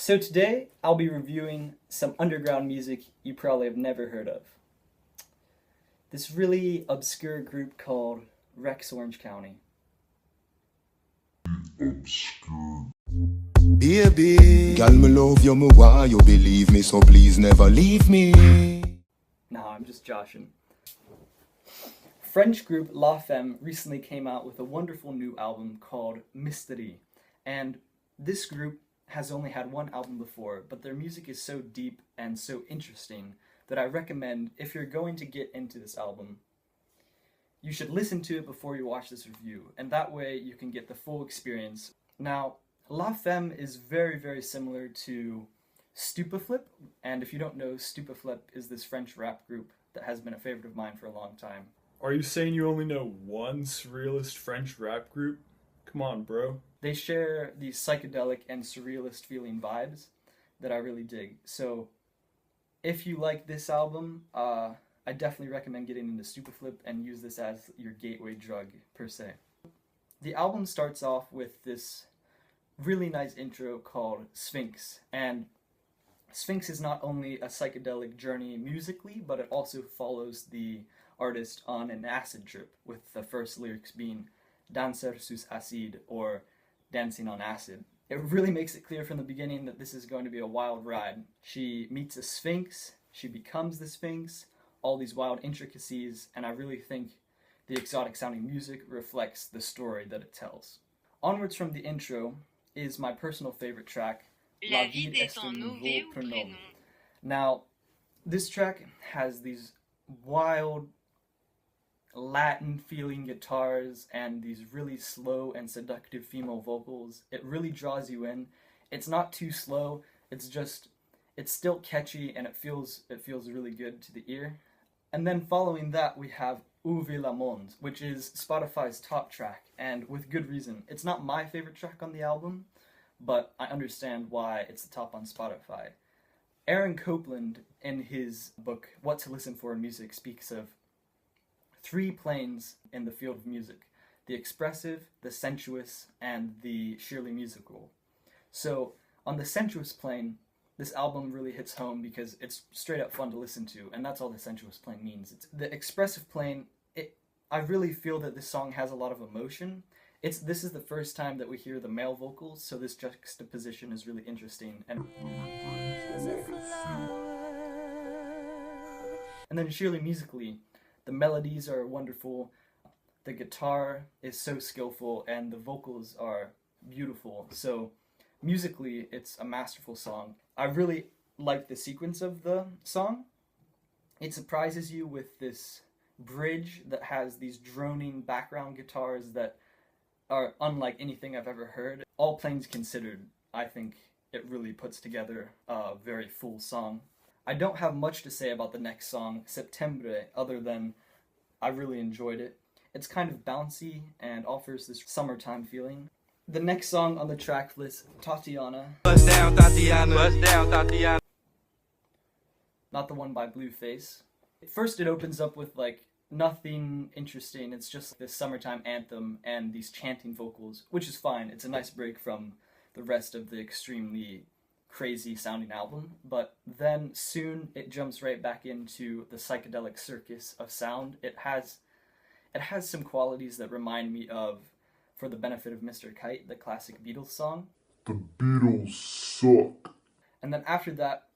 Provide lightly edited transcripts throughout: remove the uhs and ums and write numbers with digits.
So today I'll be reviewing some underground music you probably have never heard of. This really obscure group called Rex Orange County. Baby, girl, me love you, me why you believe me, so please never leave me. Nah, I'm just joshing. French group La Femme recently came out with a wonderful new album called Mystère, and this group has only had one album before, but their music is so deep and so interesting that I recommend, if you're going to get into this album, you should listen to it before you watch this review, and that way you can get the full experience. Now, La Femme is very, very similar to Stupeflip, and if you don't know, Stupeflip is this French rap group that has been a favorite of mine for a long time. Are you saying you only know one surrealist French rap group? Come on, bro. They share these psychedelic and surrealist feeling vibes that I really dig. So if you like this album, I definitely recommend getting into Stupeflip and use this as your gateway drug, per se. The album starts off with this really nice intro called Sphinx, and Sphinx is not only a psychedelic journey musically, but it also follows the artist on an acid trip, with the first lyrics being Danser sous acide, or dancing on acid. It really makes it clear from the beginning that this is going to be a wild ride. She meets a sphinx, she becomes the sphinx, all these wild intricacies, and I really think the exotic sounding music reflects the story that it tells. Onwards from the intro is my personal favorite track, La vie est un nouveau prénom. Now, this track has these wild Latin feeling guitars and these really slow and seductive female vocals. It really draws you in. It's not too slow, it's still catchy, and it feels really good to the ear. And then following that we have Ouvrez le monde, which is Spotify's top track, and with good reason. It's not my favorite track on the album, but I understand why it's the top on Spotify. Aaron Copland, in his book What to Listen For in Music, speaks of three planes in the field of music: the expressive, the sensuous, and the sheerly musical. So on the sensuous plane, this album really hits home because it's straight up fun to listen to, and that's all the sensuous plane means. It's the expressive plane. I really feel that this song has a lot of emotion. This is the first time that we hear the male vocals, so this juxtaposition is really interesting. And then sheerly musically, the melodies are wonderful, the guitar is so skillful, and the vocals are beautiful. So musically, it's a masterful song. I really like the sequence of the song. It surprises you with this bridge that has these droning background guitars that are unlike anything I've ever heard. All planes considered, I think it really puts together a very full song. I don't have much to say about the next song, Septembre, other than I really enjoyed it. It's kind of bouncy and offers this summertime feeling. The next song on the track list, Tatiana. Bust down, Tatiana. Bust down, Tatiana. Not the one by Blueface. First it opens up with nothing interesting. It's just this summertime anthem and these chanting vocals, which is fine. It's a nice break from the rest of the extremely crazy sounding album, but then soon it jumps right back into the psychedelic circus of sound. It has some qualities that remind me of For the Benefit of Mr. Kite, the classic Beatles song. The Beatles suck. And then after that,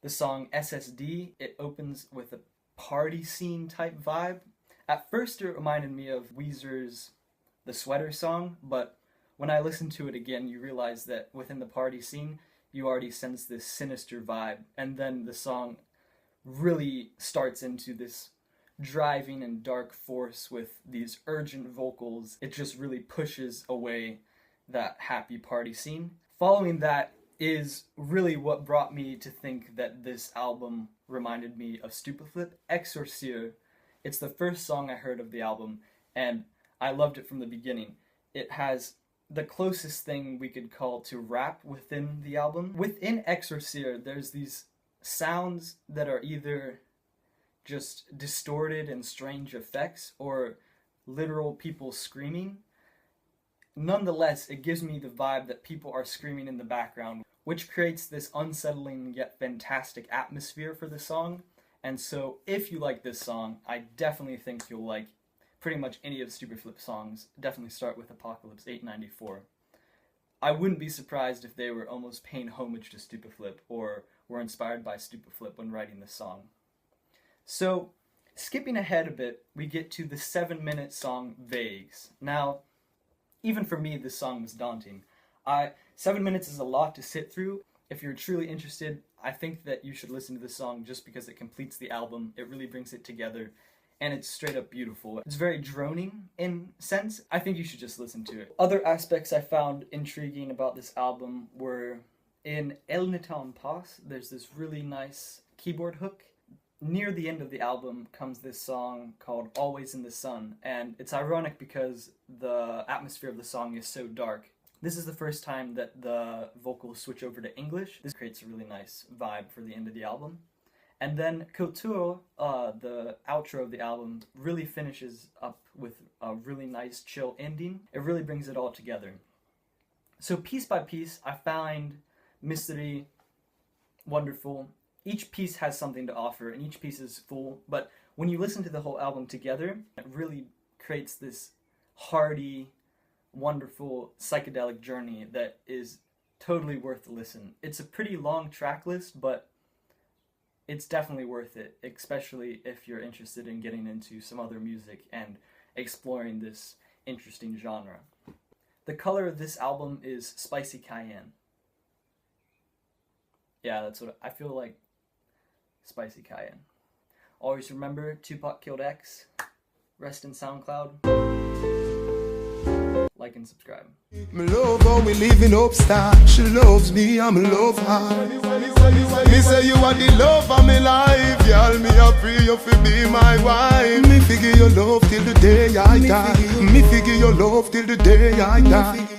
the song SSD, it opens with a party scene type vibe. At first it reminded me of Weezer's The Sweater song, but when I listen to it again, you realize that within the party scene, you already sense this sinister vibe, and then the song really starts into this driving and dark force with these urgent vocals. It just really pushes away that happy party scene. Following that is really what brought me to think that this album reminded me of Stupeflip, Exorcir. It's the first song I heard of the album, and I loved it from the beginning. It has the closest thing we could call to rap within the album. Within Exorcir, there's these sounds that are either just distorted and strange effects or literal people screaming. Nonetheless, it gives me the vibe that people are screaming in the background, which creates this unsettling yet fantastic atmosphere for the song. And so, if you like this song, I definitely think you'll like pretty much any of Superflip's songs. Definitely start with Apocalypse 894. I wouldn't be surprised if they were almost paying homage to Superflip or were inspired by Superflip when writing this song. So, skipping ahead a bit, we get to the 7-minute song Vagues. Now, even for me, this song was daunting. 7 minutes is a lot to sit through. If you're truly interested, I think that you should listen to this song just because it completes the album. It really brings it together, and it's straight up beautiful. It's very droning in sense. I think you should just listen to it. Other aspects I found intriguing about this album were in Elle n'était en passe, there's this really nice keyboard hook. Near the end of the album comes this song called Always in the Sun, and it's ironic because the atmosphere of the song is so dark. This is the first time that the vocals switch over to English. This creates a really nice vibe for the end of the album. And then Couture, the outro of the album, really finishes up with a really nice chill ending. It really brings it all together. So piece by piece, I find Mystère wonderful. Each piece has something to offer, and each piece is full, but when you listen to the whole album together, it really creates this hearty, wonderful, psychedelic journey that is totally worth the listen. It's a pretty long track list, but it's definitely worth it, especially if you're interested in getting into some other music and exploring this interesting genre. The color of this album is spicy cayenne. Yeah, that's what I feel like. Spicy cayenne. Always remember, Tupac killed X. Rest in SoundCloud. Like and subscribe. Me love how we living upstar. She loves me, I'm love her. Me say you are the love of my life, girl. Me a pray you fi be my wife. Me figure your love till the day I die. Me figure your love till the day I die.